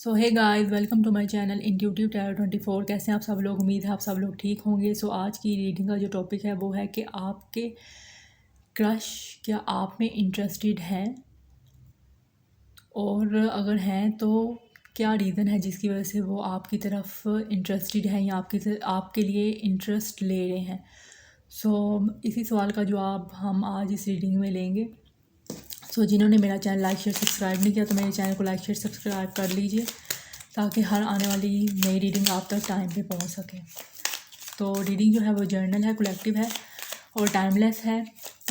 So hey guys, welcome to my channel intuitive tarot 24। कैसे हैं आप सब लोग? उम्मीद है आप सब लोग ठीक होंगे। सो आज की रीडिंग का जो टॉपिक है वो है कि आपके क्रश क्या आप में इंटरेस्टेड हैं, और अगर हैं तो क्या रीज़न है जिसकी वजह से वो आपकी तरफ इंटरेस्टेड हैं या आपके लिए इंटरेस्ट ले रहे हैं। सो इसी सवाल का जवाब हम आज इस रीडिंग में लेंगे। सो जिन्होंने मेरा चैनल लाइक शेयर सब्सक्राइब नहीं किया तो मेरे चैनल को लाइक शेयर सब्सक्राइब कर लीजिए ताकि हर आने वाली नई रीडिंग आप तक टाइम पे पहुंच सके। तो रीडिंग जो है वो जर्नल है, कलेक्टिव है और टाइमलेस है।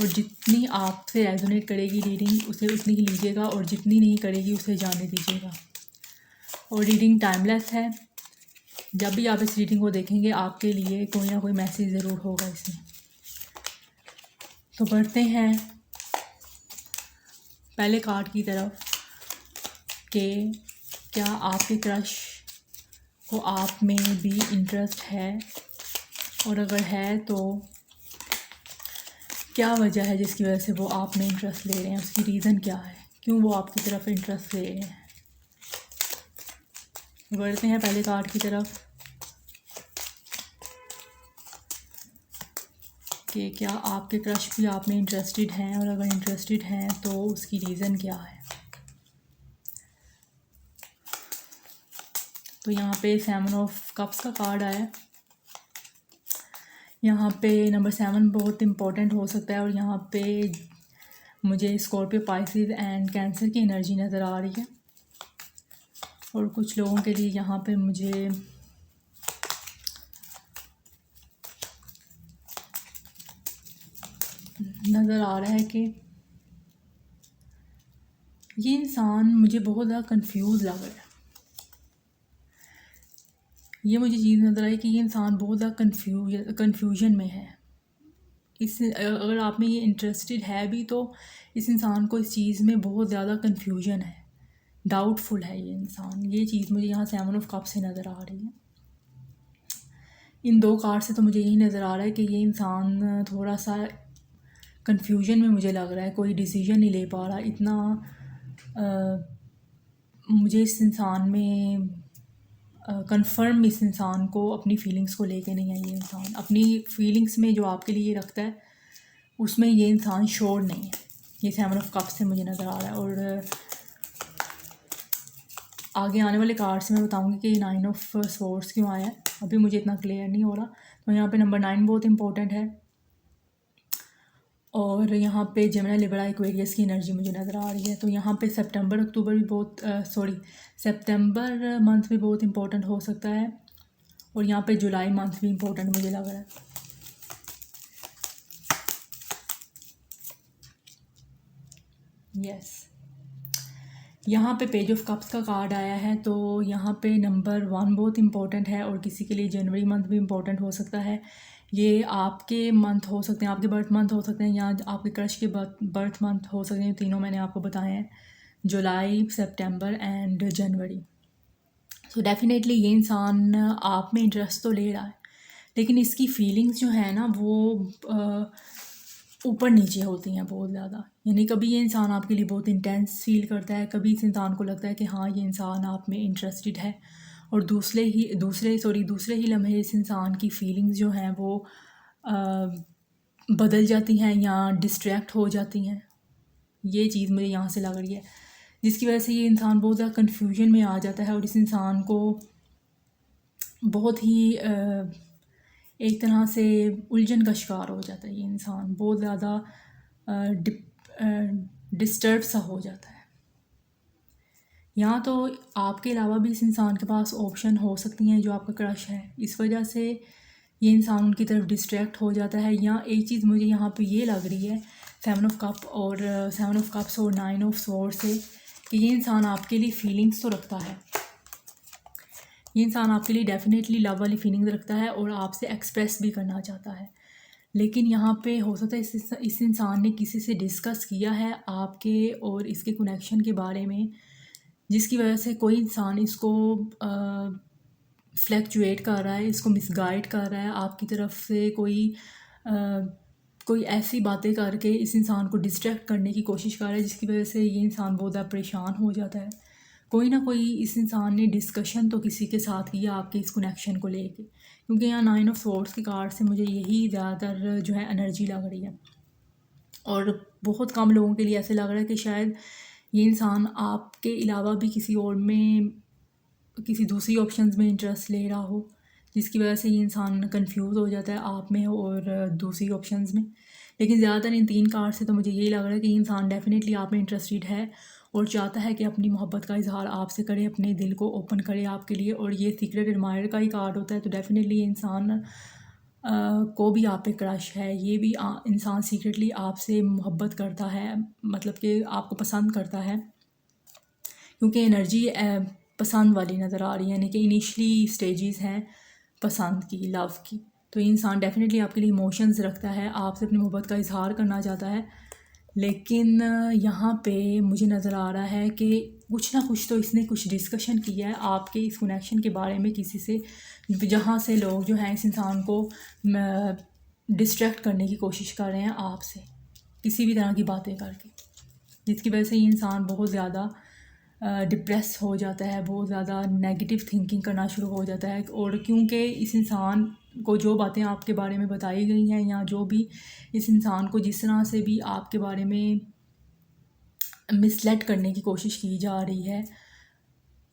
और जितनी आपसे रेजोनेट करेगी रीडिंग उसे उतनी ही लीजिएगा और जितनी नहीं करेगी उसे जाने दीजिएगा। और रीडिंग टाइमलेस है। जब भी आप इस रीडिंग को देखेंगे आपके लिए कोई ना कोई मैसेज ज़रूर होगा इसमें। तो बढ़ते हैं पहले कार्ड की तरफ कि क्या आपके क्रश को आप में भी इंटरेस्ट है, और अगर है तो क्या वजह है जिसकी वजह से वो आप में इंटरेस्ट ले रहे हैं, उसकी रीज़न क्या है, क्यों वो आपकी तरफ इंटरेस्ट ले रहे हैं। बढ़ते हैं पहले कार्ड की तरफ कि क्या आपके क्रश भी आप में इंटरेस्टेड हैं, और अगर इंटरेस्टेड हैं तो उसकी रीज़न क्या है। तो यहाँ पे 7 ऑफ कप्स का कार्ड आया है। यहाँ पे नंबर 7 बहुत इम्पोर्टेंट हो सकता है, और यहाँ पे मुझे स्कॉर्पियो, पाइसेस एंड कैंसर की एनर्जी नज़र आ रही है। और कुछ लोगों के लिए यहाँ पे मुझे नज़र आ रहा है कि ये इंसान मुझे बहुत ज़्यादा कंफ्यूज लग रहा है। ये मुझे चीज़ नज़र आई कि ये इंसान बहुत ज़्यादा कन्फ्यूजन में है। अगर आप में ये इंटरेस्टेड है भी तो इस इंसान को इस चीज़ में बहुत ज़्यादा कन्फ्यूजन है, डाउटफुल है ये इंसान। ये चीज़ मुझे यहाँ 7 ऑफ कप से नज़र आ रही है। इन दो कार्ड से तो मुझे यही नज़र आ रहा है कि ये इंसान थोड़ा सा कन्फ्यूजन में मुझे लग रहा है, कोई डिसीजन नहीं ले पा रहा। मुझे इस इंसान में कंफर्म इस इंसान को अपनी फीलिंग्स को लेके नहीं है। ये इंसान अपनी फीलिंग्स में जो आपके लिए रखता है उसमें ये इंसान श्योर नहीं है। ये 7 ऑफ कप से मुझे नज़र आ रहा है। और आगे आने वाले कार्ड से मैं बताऊंगी कि 9 ऑफ स्वॉर्ड्स क्यों आया है, अभी मुझे इतना क्लियर नहीं हो रहा। तो यहाँ पे नंबर 9 बहुत इंपॉर्टेंट है। और यहाँ पे जेमिनी, लिब्रा, एक्वेरियस की एनर्जी मुझे नज़र आ रही है। तो यहाँ पे सितंबर अक्टूबर भी सितंबर मंथ भी बहुत इंपॉर्टेंट हो सकता है, और यहाँ पे जुलाई मंथ भी इंपॉर्टेंट मुझे लग रहा है। यस, यहाँ पे पेज ऑफ कप्स का कार्ड आया है। तो यहाँ पे नंबर 1 बहुत इंपॉर्टेंट है, और किसी के लिए जनवरी मंथ भी इंपॉर्टेंट हो सकता है। ये आपके मंथ हो सकते हैं, आपके बर्थ मंथ हो सकते हैं, या आपके क्रश के बर्थ मंथ हो सकते हैं। तीनों मैंने आपको बताए हैं, जुलाई, सितंबर एंड जनवरी। सो डेफिनेटली ये इंसान आप में इंटरेस्ट तो ले रहा है, लेकिन इसकी फीलिंग्स जो है ना वो ऊपर नीचे होती हैं बहुत ज़्यादा। यानी कभी ये इंसान आपके लिए बहुत इंटेंस फील करता है, कभी इस इंसान को लगता है कि हाँ ये इंसान आप में इंटरेस्टेड है, और दूसरे ही लम्हे इस इंसान की फीलिंग्स जो हैं वो बदल जाती हैं या डिस्ट्रैक्ट हो जाती हैं। ये चीज़ मुझे यहाँ से लग रही है, जिसकी वजह से ये इंसान बहुत ज़्यादा कन्फ्यूजन में आ जाता है, और इस इंसान को बहुत ही एक तरह से उलझन का शिकार हो जाता है। ये इंसान बहुत ज़्यादा डिस्टर्ब सा हो जाता है। यहाँ तो आपके अलावा भी इस इंसान के पास ऑप्शन हो सकती हैं जो आपका क्रश है, इस वजह से ये इंसान उनकी तरफ डिस्ट्रैक्ट हो जाता है। या एक चीज़ मुझे यहाँ पे ये लग रही है 7 ऑफ कप और 7 ऑफ कप्स और 9 ऑफ स्वॉर्ड से, कि ये इंसान आपके लिए फीलिंग्स तो रखता है। ये इंसान आपके लिए डेफिनेटली लव वाली फीलिंग्स रखता है और आपसे एक्सप्रेस भी करना चाहता है, लेकिन यहाँ पे हो सकता है इस इंसान ने किसी से डिस्कस किया है आपके और इसके कनेक्शन के बारे में, जिसकी वजह से कोई इंसान इसको फ्लैक्चुएट कर रहा है, इसको मिसगाइड कर रहा है आपकी तरफ से। कोई ऐसी बातें करके इस इंसान को डिस्ट्रैक्ट करने की कोशिश कर रहा है, जिसकी वजह से ये इंसान बहुत ज़्यादा परेशान हो जाता है। कोई ना कोई इस इंसान ने डिस्कशन तो किसी के साथ किया आपके इस कनेक्शन को लेके, क्योंकि यहाँ 9 ऑफ सोर्ड्स की कार्ड से मुझे यही ज़्यादातर जो है एनर्जी लग रही है। और बहुत कम लोगों के लिए ऐसे लग रहा है कि शायद ये इंसान आपके अलावा भी किसी और में, किसी दूसरी ऑप्शंस में इंटरेस्ट ले रहा हो, जिसकी वजह से ये इंसान कंफ्यूज हो जाता है आप में और दूसरी ऑप्शंस में। लेकिन ज़्यादातर इन 3 कार्ड से तो मुझे यही लग रहा है कि ये इंसान डेफिनेटली आप में इंटरेस्टेड है और चाहता है कि अपनी मोहब्बत का इजहार आपसे करे, अपने दिल को ओपन करे आपके लिए। और ये सीक्रेट एडमायर का ही कार्ड होता है, तो डेफिनेटली ये इंसान को भी आप पे क्रश है। ये भी इंसान सीक्रेटली आपसे मोहब्बत करता है, मतलब कि आपको पसंद करता है, क्योंकि एनर्जी पसंद वाली नज़र आ रही है, यानी कि इनिशली स्टेजेस हैं पसंद की, लव की। तो ये इंसान डेफिनेटली आपके लिए इमोशंस रखता है, आपसे अपनी मोहब्बत का इजहार करना चाहता है। लेकिन यहाँ पे मुझे नज़र आ रहा है कि कुछ ना कुछ तो इसने कुछ डिस्कशन किया है आपके इस कनेक्शन के बारे में किसी से, जहाँ से लोग जो हैं इस इंसान को डिस्ट्रैक्ट करने की कोशिश कर रहे हैं आपसे, किसी भी तरह की बातें करके, जिसकी वजह से ये इंसान बहुत ज़्यादा डिप्रेस हो जाता है, बहुत ज़्यादा नेगेटिव थिंकिंग करना शुरू हो जाता है। और क्योंकि इस इंसान को जो बातें आपके बारे में बताई गई हैं, या जो भी इस इंसान को जिस तरह से भी आपके बारे में मिसलेड करने की कोशिश की जा रही है,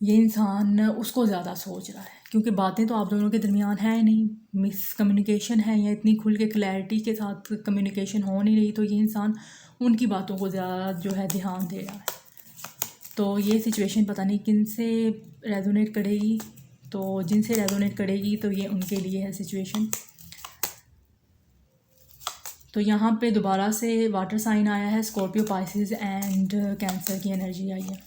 ये इंसान उसको ज़्यादा सोच रहा है, क्योंकि बातें तो आप दोनों के दरमियान है नहीं, मिसकम्युनिकेशन है, या इतनी खुल के क्लैरिटी के साथ कम्युनिकेशन हो नहीं रही, तो ये इंसान उनकी बातों को ज़्यादा जो है ध्यान दे रहा है। तो ये सिचुएशन पता नहीं किन से रेजोनेट करेगी, तो जिनसे रेजोनेट करेगी तो ये उनके लिए है सिचुएशन। तो यहाँ पे दोबारा से वाटर साइन आया है, स्कॉर्पियो, पाइसेस एंड कैंसर की एनर्जी आई है।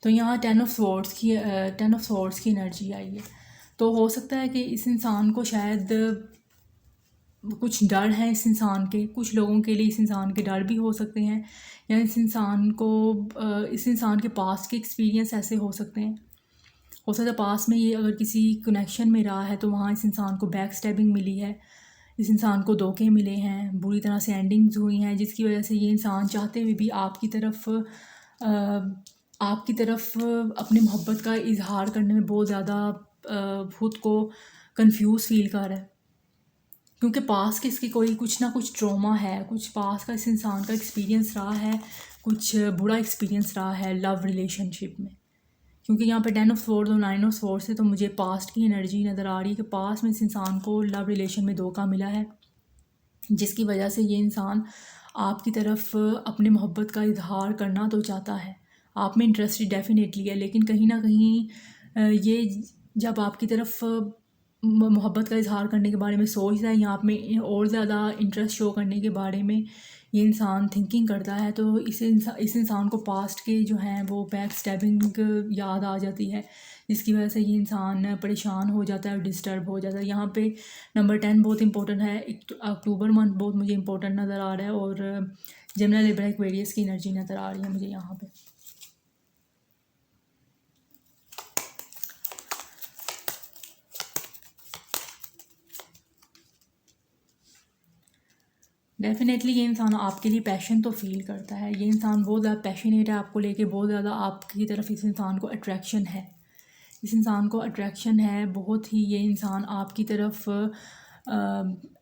तो यहाँ 10 ऑफ सॉर्ड्स की एनर्जी आई है। तो हो सकता है कि इस इंसान को शायद कुछ डर है इस इंसान के, कुछ लोगों के लिए इस इंसान के डर भी हो सकते हैं, या इस इंसान के पास के एक्सपीरियंस ऐसे हो सकते हैं। हो सकता है पास में ये अगर किसी कनेक्शन में रहा है तो वहाँ इस इंसान को बैक स्टैबिंग मिली है, इस इंसान को धोखे मिले हैं, बुरी तरह से एंडिंग्स हुई हैं, जिसकी वजह से ये इंसान चाहते हुए भी आपकी तरफ अपनी मोहब्बत का इजहार करने में बहुत ज़्यादा खुद को कंफ्यूज फील कर रहा है, क्योंकि पास के इसकी कोई कुछ ना कुछ ट्रॉमा है, कुछ पास का इस इंसान का एक्सपीरियंस रहा है, कुछ बुरा एक्सपीरियंस रहा है लव रिलेशनशिप में। क्योंकि यहाँ पे 10 ऑफ सोर्ड्स और 9 ऑफ सोर्ड्स से तो मुझे पास्ट की एनर्जी नज़र आ रही है कि पास्ट में इस इंसान को लव रिलेशन में धोखा मिला है, जिसकी वजह से ये इंसान आपकी तरफ अपनी मोहब्बत का इजहार करना तो चाहता है, आप में इंटरेस्टेड डेफिनेटली है, लेकिन कहीं ना कहीं ये जब आपकी तरफ मोहब्बत का इजहार करने के बारे में सोचता है, या आप में और ज़्यादा इंटरेस्ट शो करने के बारे में ये इंसान थिंकिंग करता है, तो इस इंसान को पास्ट के जो हैं वो बैक स्टैबिंग याद आ जाती है, जिसकी वजह से ये इंसान परेशान हो जाता है और डिस्टर्ब हो जाता है। यहाँ पे नंबर 10 बहुत इंपॉर्टेंट है, अक्टूबर मंथ बहुत मुझे इंपॉर्टेंट नज़र आ रहा है, और जेमिनी, लिब्रा, एक्वेरियस की एनर्जी नज़र आ रही है मुझे यहाँ पे। डेफिनेटली ये इंसान आपके लिए पैशन तो फील करता है, ये इंसान बहुत ज़्यादा पैशनेट है आपको लेके, बहुत ज़्यादा आपकी तरफ इस इंसान को अट्रैक्शन है, इस इंसान को अट्रैक्शन है बहुत ही। ये इंसान आपकी तरफ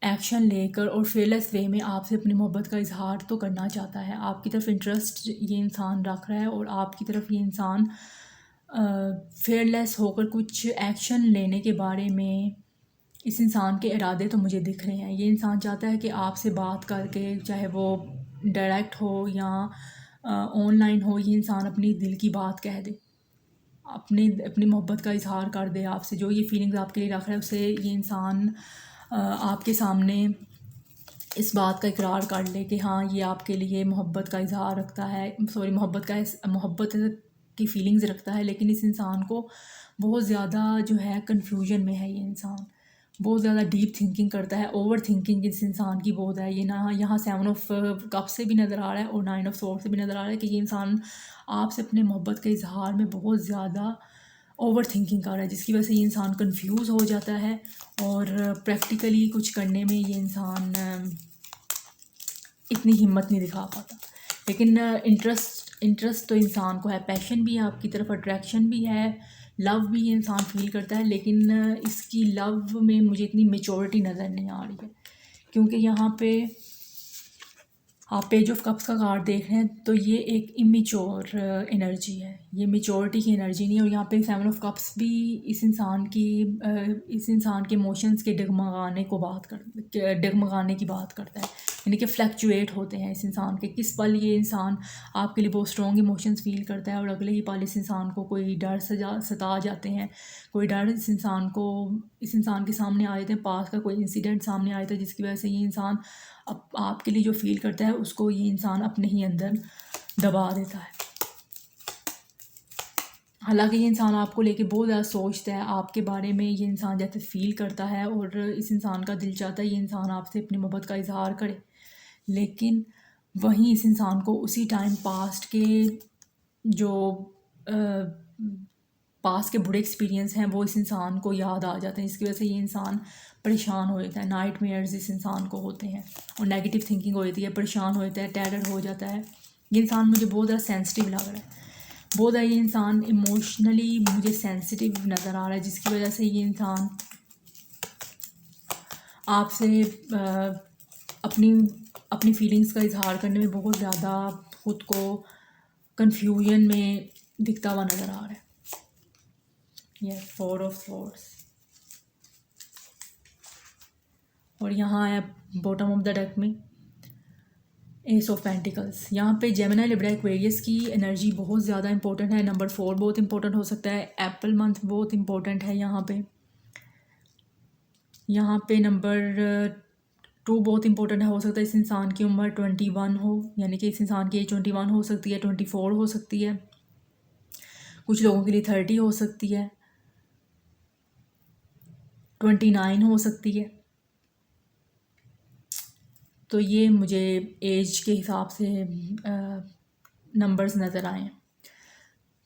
एक्शन लेकर और फेयरलेस वे में आपसे अपनी मोहब्बत का इजहार तो करना चाहता है, आपकी तरफ इंटरेस्ट ये इंसान रख रहा है, और आपकी तरफ ये इंसान फेयरलेस होकर कुछ एक्शन लेने के बारे में इस इंसान के इरादे तो मुझे दिख रहे हैं। ये इंसान चाहता है कि आपसे बात करके, चाहे वो डायरेक्ट हो या ऑनलाइन हो, ये इंसान अपनी दिल की बात कह दे, अपनी मोहब्बत का इजहार कर दे आपसे, जो ये फीलिंग्स आपके लिए रख रहा है उसे ये इंसान आपके सामने इस बात का इकरार कर ले कि हाँ ये आपके लिए मोहब्बत का इजहार रखता है, मोहब्बत की फीलिंग्स रखता है। लेकिन इस इंसान को बहुत ज़्यादा जो है कन्फ्यूजन में है, ये इंसान बहुत ज़्यादा डीप थिंकिंग करता है, ओवर थिंकिंग इस इंसान की बहुत है। ये ना यहाँ 7 ऑफ कप से भी नज़र आ रहा है और 9 ऑफ सोर्ड से भी नज़र आ रहा है कि ये इंसान आपसे अपने मोहब्बत के इजहार में बहुत ज़्यादा ओवर थिंकिंग कर रहा है, जिसकी वजह से ये इंसान कंफ्यूज हो जाता है और प्रैक्टिकली कुछ करने में ये इंसान इतनी हिम्मत नहीं दिखा पाता। लेकिन इंटरेस्ट तो इंसान को है, पैशन भी है आपकी तरफ, अट्रैक्शन भी है, लव भी इंसान फील करता है। लेकिन इसकी लव में मुझे इतनी मेचोरिटी नज़र नहीं आ रही है, क्योंकि यहाँ पे आप पेज ऑफ कप्स का कार्ड देख रहे हैं तो ये एक इमेच्योर एनर्जी है, ये मेचोरिटी की एनर्जी नहीं है। और यहाँ पे 7 ऑफ कप्स भी इस इंसान के इमोशंस के डगमगाने की बात करता है, यानी कि फ्लक्चुएट होते हैं इस इंसान के। किस पल ये इंसान आपके लिए बहुत स्ट्रॉन्ग इमोशंस फील करता है और अगले ही पल इस इंसान को कोई डर सता जाते हैं, कोई डर इस इंसान के सामने आ जाते हैं, पास का कोई इंसिडेंट सामने आ जाता है जिसकी वजह से ये इंसान आपके लिए जो फील करता है उसको ये इंसान अपने ही अंदर दबा देता है। हालांकि ये इंसान आपको लेके बहुत ज़्यादा सोचता है, आपके बारे में ये इंसान जैसे फील करता है और इस इंसान का दिल चाहता है ये इंसान आपसे अपनी मोहब्बत का इजहार करे। लेकिन वहीं इस इंसान को उसी टाइम पास्ट के बुरे एक्सपीरियंस हैं वो इस इंसान को याद आ जाते हैं, जिसकी वजह से ये इंसान परेशान हो जाता है। नाइटमेयर्स इस इंसान को होते हैं और नेगेटिव थिंकिंग हो जाती है, परेशान हो जाता है, टेरर हो जाता है। ये इंसान मुझे बहुत ज़्यादा सेंसिटिव लग रहा है, बहुत ज़्यादा ये इंसान इमोशनली मुझे सेंसिटिव नज़र आ रहा है, जिसकी वजह से ये इंसान आपसे अपनी फीलिंग्स का इजहार करने में बहुत ज़्यादा खुद को कंफ्यूजन में दिखता हुआ नज़र आ रहा है। ये 4 ऑफ स्वॉर्ड्स और यहाँ है बॉटम ऑफ द डेक में एस ऑफ पेंटिकल्स। यहाँ पे जेमिनी लिब्रा एक्वेरियस की एनर्जी बहुत ज़्यादा इंपॉर्टेंट है। नंबर 4 बहुत इंपॉर्टेंट हो सकता है, एप्पल मंथ बहुत इंपॉर्टेंट है। यहाँ पे नंबर 2 बहुत इंपॉर्टेंट है। हो सकता है इस इंसान की उम्र 21 हो, यानी कि इस इंसान की एज 21 हो सकती है, 24 हो सकती है, कुछ लोगों के लिए 30 हो सकती है, 29 हो सकती है। तो ये मुझे एज के हिसाब से नंबर्स नज़र आए।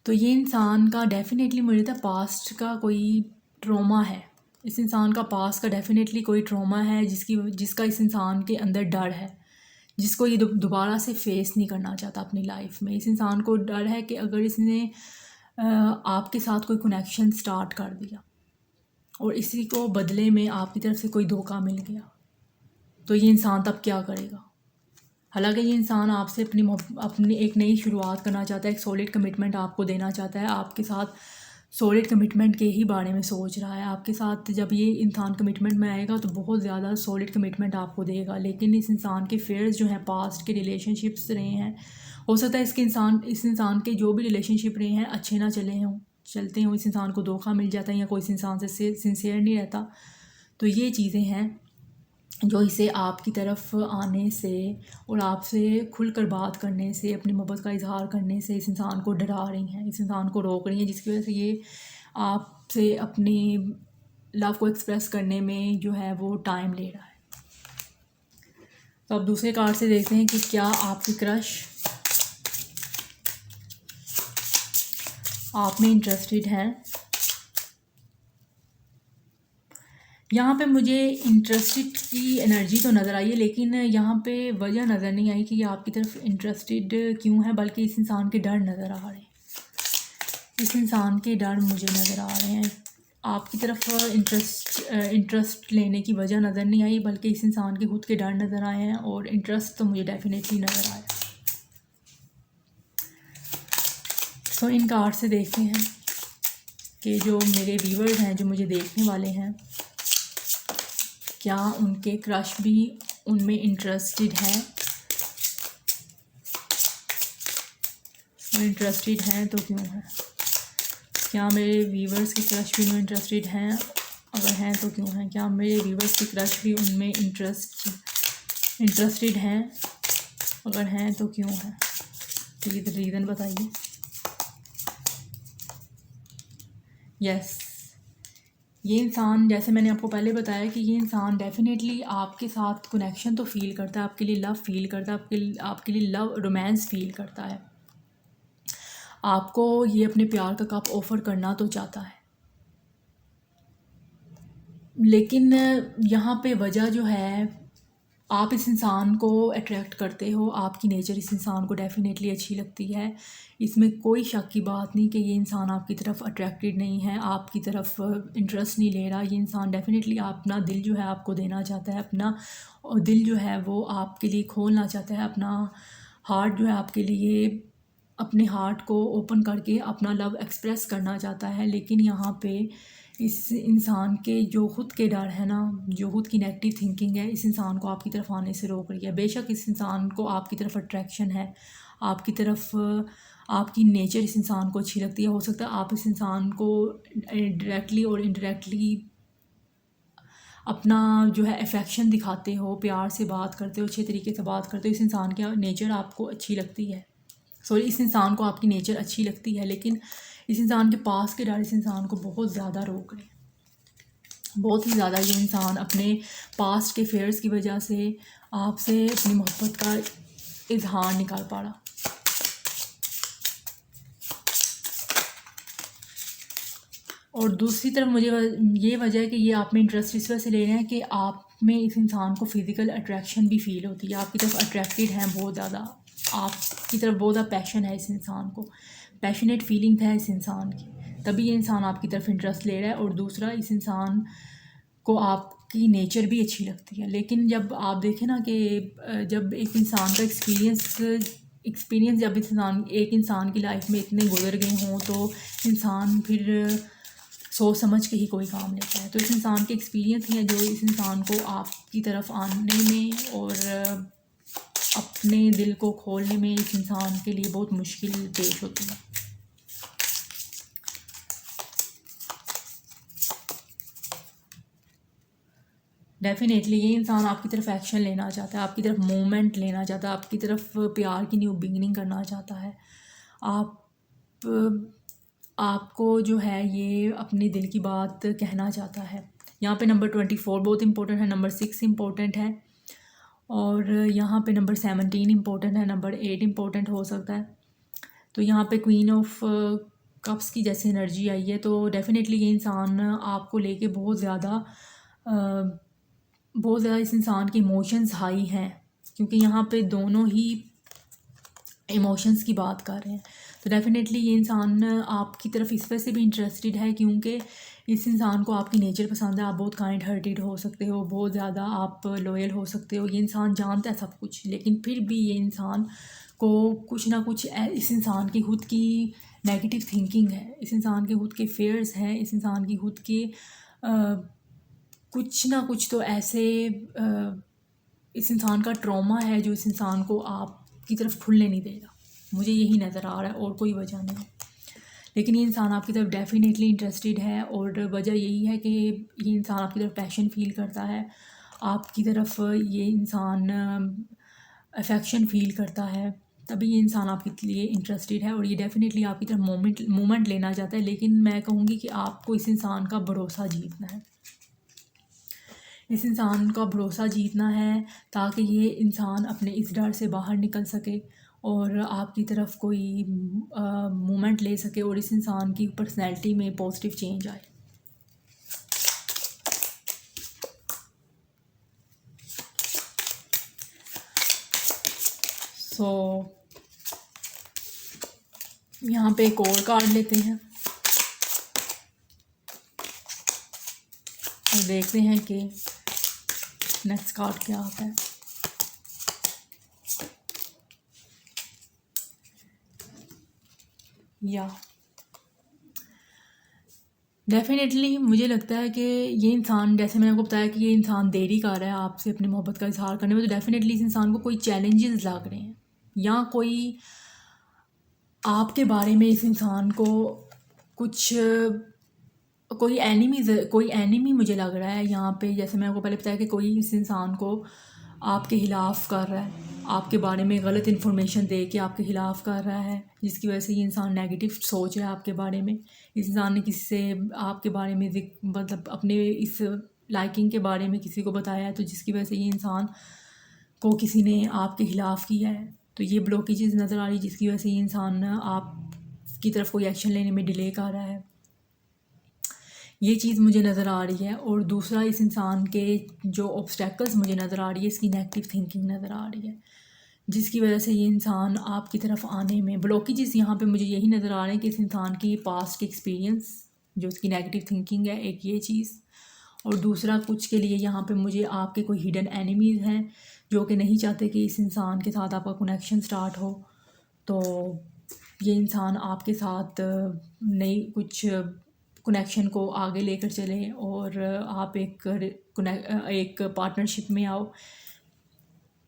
तो ये इंसान का डेफिनेटली मुझे लगता है पास्ट का कोई ट्रॉमा है। इस इंसान का पास्ट का डेफिनेटली कोई ट्रॉमा है जिसका इस इंसान के अंदर डर है, जिसको ये दोबारा से फेस नहीं करना चाहता अपनी लाइफ में। इस इंसान को डर है कि अगर इसने आपके साथ कोई कनेक्शन स्टार्ट कर दिया और इसी को बदले में आपकी तरफ से कोई धोखा मिल गया तो ये इंसान तब क्या करेगा। हालांकि ये इंसान आपसे अपनी एक नई शुरुआत करना चाहता है, एक सॉलिड कमिटमेंट आपको देना चाहता है, आपके साथ सॉलिड कमिटमेंट के ही बारे में सोच रहा है। आपके साथ जब ये इंसान कमिटमेंट में आएगा तो बहुत ज़्यादा सॉलिड कमिटमेंट आपको देगा। लेकिन इस इंसान के फेयर्स जो हैं, पास्ट के रिलेशनशिप्स रहे हैं, हो सकता है इस इंसान के जो भी रिलेशनशिप रहे हैं अच्छे ना चलते हों, इस इंसान को धोखा मिल जाता है या कोई इस इंसान से सिंसियर नहीं रहता। तो ये चीज़ें हैं जो इसे आपकी तरफ आने से और आपसे खुलकर बात करने से, अपनी मोहब्बत का इजहार करने से इस इंसान को डरा रही हैं, इस इंसान को रोक रही हैं, जिसकी वजह से ये आपसे अपनी लव को एक्सप्रेस करने में जो है वो टाइम ले रहा है। तो अब दूसरे कार्ड से देखते हैं कि क्या आपकी क्रश आप में इंटरेस्टेड है। यहाँ पे मुझे इंटरेस्टेड की एनर्जी तो नज़र आई है, लेकिन यहाँ पे वजह नज़र नहीं आई कि ये आपकी तरफ इंटरेस्टेड क्यों है, बल्कि इस इंसान के डर नज़र आ रहे हैं। इस इंसान के डर मुझे नज़र आ रहे हैं। आपकी तरफ इंटरेस्ट लेने की वजह नज़र नहीं आई, बल्कि इस इंसान के खुद के डर नज़र आए हैं और इंटरेस्ट तो मुझे डेफिनेटली नज़र आया। तो इन कार्ड से देखते हैं कि जो मेरे व्यूअर्स हैं, जो मुझे देखने वाले हैं, क्या उनके क्रश भी उनमें इंटरेस्टेड हैं। इंटरेस्टेड हैं तो क्यों है। क्या मेरे व्यूअर्स की क्रश भी उनमें इंटरेस्टेड हैं, अगर हैं तो क्यों हैं। क्या मेरे व्यूअर्स की क्रश भी उनमें इंटरेस्टेड हैं, अगर हैं तो क्यों है। प्लीज़ रीज़न बताइए। यस, ये इंसान, जैसे मैंने आपको पहले बताया कि ये इंसान डेफिनेटली आपके साथ कनेक्शन तो फील करता है, आपके लिए लव फील करता है, आपके लिए लव रोमांस फील करता है। आपको ये अपने प्यार का कप ऑफ़र करना तो चाहता है, लेकिन यहाँ पे वजह जो है आप इस इंसान को अट्रैक्ट करते हो, आपकी नेचर इस इंसान को डेफिनेटली अच्छी लगती है। इसमें कोई शक की बात नहीं कि ये इंसान आपकी तरफ अट्रैक्टेड नहीं है, आपकी तरफ इंटरेस्ट नहीं ले रहा। ये इंसान डेफिनेटली अपना दिल जो है आपको देना चाहता है, अपना दिल जो है वो आपके लिए खोलना चाहता है, अपना हार्ट जो है आपके लिए, अपने हार्ट को ओपन करके अपना लव एक्सप्रेस करना चाहता है। लेकिन यहाँ पे इस इंसान के जो खुद के डर है ना, जो खुद की नेगेटिव थिंकिंग है, इस इंसान को आपकी तरफ आने से रोक रही है। बेशक इस इंसान को आपकी तरफ अट्रैक्शन है, आपकी तरफ आपकी नेचर इस इंसान को अच्छी लगती है। हो सकता है आप इस इंसान को डायरेक्टली और इनडायरेक्टली अपना जो है अफेक्शन दिखाते हो, प्यार से बात करते हो, अच्छे तरीके से बात करते हो। इस इंसान की नेचर आपको अच्छी लगती है, सॉरी इस इंसान को आपकी नेचर अच्छी लगती है, लेकिन इस इंसान के पास के डर इस इंसान को बहुत ज़्यादा रोक रहे हैं। बहुत ही ज़्यादा ये इंसान अपने पास्ट के फेयर्स की वजह से आपसे अपनी मोहब्बत का इजहार नहीं कर पा रहा। और दूसरी तरफ मुझे ये वजह है कि ये आप में इंटरेस्ट इस वजह से ले रहे हैं कि आप में इस इंसान को फ़िज़िकल अट्रैक्शन भी फ़ील होती है, आपकी तरफ अट्रैक्टेड हैं बहुत ज़्यादा, आपकी तरफ बहुत ज़्यादा पैशन है इस इंसान को, पैशनेट फीलिंग है इस इंसान की, तभी ये इंसान आपकी तरफ इंटरेस्ट ले रहा है। और दूसरा, इस इंसान को आपकी नेचर भी अच्छी लगती है। लेकिन जब आप देखें ना कि जब एक इंसान का एक्सपीरियंस जब एक इंसान की लाइफ में इतने गुजर गए हों तो इंसान फिर सोच समझ के ही कोई काम लेता है। तो इस इंसान के एक्सपीरियंस हैं जो इस इंसान को आपकी तरफ आने में और अपने दिल को खोलने में इस इंसान के लिए बहुत मुश्किल पेश होती है। डेफिनेटली ये इंसान आपकी तरफ एक्शन लेना चाहता है, आपकी तरफ मूवमेंट लेना चाहता है, आपकी तरफ प्यार की न्यू बिगिनिंग करना चाहता है। आपको जो है ये अपने दिल की बात कहना चाहता है। यहाँ पे नंबर 24 बहुत इंपॉर्टेंट है, नंबर 6 इंपॉर्टेंट है, और यहाँ पे नंबर 17 इंपॉर्टेंट है, नंबर 8 इंपॉर्टेंट हो सकता है। तो यहाँ पे क्वीन ऑफ कप्स की जैसे एनर्जी आई है, तो डेफिनेटली ये इंसान आपको लेके बहुत ज़्यादा इस इंसान के इमोशंस हाई हैं, क्योंकि यहाँ पे दोनों ही इमोशंस की बात कर रहे हैं। तो डेफिनेटली ये इंसान आपकी तरफ इस वजह से भी इंटरेस्टेड है क्योंकि इस इंसान को आपकी नेचर पसंद है। आप बहुत काइंड हार्टेड हो सकते हो, बहुत ज़्यादा आप लॉयल हो सकते हो। ये इंसान जानता है सब कुछ, लेकिन फिर भी ये इंसान को कुछ ना कुछ इस इंसान की खुद की नेगेटिव थिंकिंग है, इस इंसान के खुद के फेयर्स हैं, इस इंसान की खुद के कुछ ना कुछ तो ऐसे इस इंसान का ट्रॉमा है जो इस इंसान को आपकी तरफ खुलने नहीं देगा। मुझे यही नज़र आ रहा है और कोई वजह नहीं। लेकिन ये इंसान आपकी तरफ डेफिनेटली इंटरेस्टेड है, और वजह यही है कि ये इंसान आपकी तरफ पैशन फील करता है, आपकी तरफ ये इंसान अफेक्शन फील करता है, तभी ये इंसान आपके लिए इंटरेस्टेड है, और ये डेफिनेटली आपकी तरफ मोमेंट लेना चाहता है। लेकिन मैं कहूँगी कि आपको इस इंसान का भरोसा जीतना है, इस इंसान का भरोसा जीतना है, ताकि ये इंसान अपने इस डर से बाहर निकल सके और आपकी तरफ कोई मूवमेंट ले सके, और इस इंसान की पर्सनैलिटी में पॉजिटिव चेंज आए। यहाँ पे एक और कार्ड लेते हैं और देखते हैं कि नेक्स्ट कार्ड क्या आता है। या डेफिनेटली मुझे लगता है कि ये इंसान, जैसे मैंने आपको बताया कि ये इंसान देरी कर रहा है आपसे अपनी मोहब्बत का इजहार करने में, तो डेफिनेटली इस इंसान को कोई चैलेंजेस लग रहे हैं, या कोई आपके बारे में इस इंसान को कुछ कोई एनिमी मुझे लग रहा है यहाँ पे। जैसे मैं आपको पहले बताया कि कोई इस इंसान को आपके ख़िलाफ़ कर रहा है, आपके बारे में गलत इन्फॉर्मेशन दे के आपके ख़िलाफ़ कर रहा है, जिसकी वजह से ये इंसान नेगेटिव सोच रहा है आपके बारे में। इस इंसान ने किसी से आपके बारे में मतलब अपने इस लाइकिंग के बारे में किसी को बताया है, तो जिसकी वजह से ये इंसान को किसी ने आपके ख़िलाफ़ किया है। तो ये ब्लॉकेजेस नज़र आ रही, जिसकी वजह से ये इंसान आपकी तरफ कोई एक्शन लेने में डिले कर रहा है। ये चीज़ मुझे नज़र आ रही है। और दूसरा, इस इंसान के जो ऑब्स्टेकल्स मुझे नज़र आ रही है, इसकी नेगेटिव थिंकिंग नज़र आ रही है, जिसकी वजह से ये इंसान आपकी तरफ आने में ब्लॉकेजेस यहाँ पे मुझे यही नज़र आ रहे हैं कि इस इंसान की पास्ट एक्सपीरियंस, जो उसकी नेगेटिव थिंकिंग है, एक ये चीज़। और दूसरा, कुछ के लिए यहाँ पे मुझे आपके कोई हिडन एनिमीज़ हैं जो कि नहीं चाहते कि इस इंसान के साथ आपका कनेक्शन स्टार्ट हो। तो ये इंसान आपके साथ नई कुछ कनेक्शन को आगे लेकर चले और आप एक पार्टनरशिप में आओ।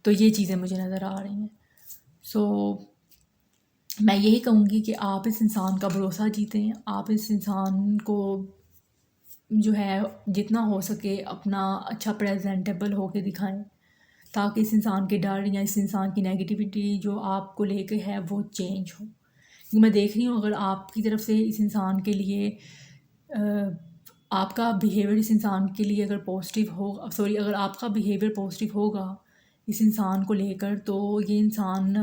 तो ये चीज़ें मुझे नज़र आ रही हैं। सो मैं यही कहूँगी कि आप इस इंसान का भरोसा जीतें, आप इस इंसान को जो है जितना हो सके अपना अच्छा प्रेजेंटेबल होके दिखाएं, ताकि इस इंसान के डर या इस इंसान की नेगेटिविटी जो आपको लेके है वो चेंज हो। क्योंकि मैं देख रही हूँ, अगर आपकी तरफ से इस इंसान के लिए आपका बिहेवियर इस इंसान के लिए अगर पॉजिटिव हो, अगर आपका बिहेवियर पॉजिटिव होगा इस इंसान को लेकर, तो ये इंसान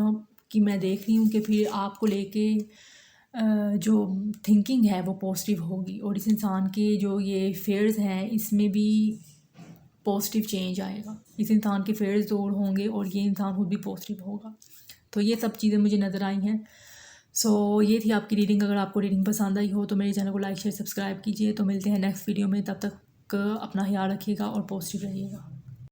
की मैं देख रही हूँ कि फिर आपको लेके जो थिंकिंग है वो पॉजिटिव होगी। और इस इंसान के जो ये फेयर्स हैं इसमें भी पॉजिटिव चेंज आएगा। इस इंसान के फेयर्स दूर होंगे और ये इंसान खुद भी पॉजिटिव होगा। तो ये सब चीज़ें मुझे नज़र आई हैं। सो ये थी आपकी रीडिंग। अगर आपको रीडिंग पसंद आई हो तो मेरे चैनल को लाइक शेयर सब्सक्राइब कीजिए। तो मिलते हैं नेक्स्ट वीडियो में, तब तक अपना ख्याल रखिएगा और पॉजिटिव रहिएगा।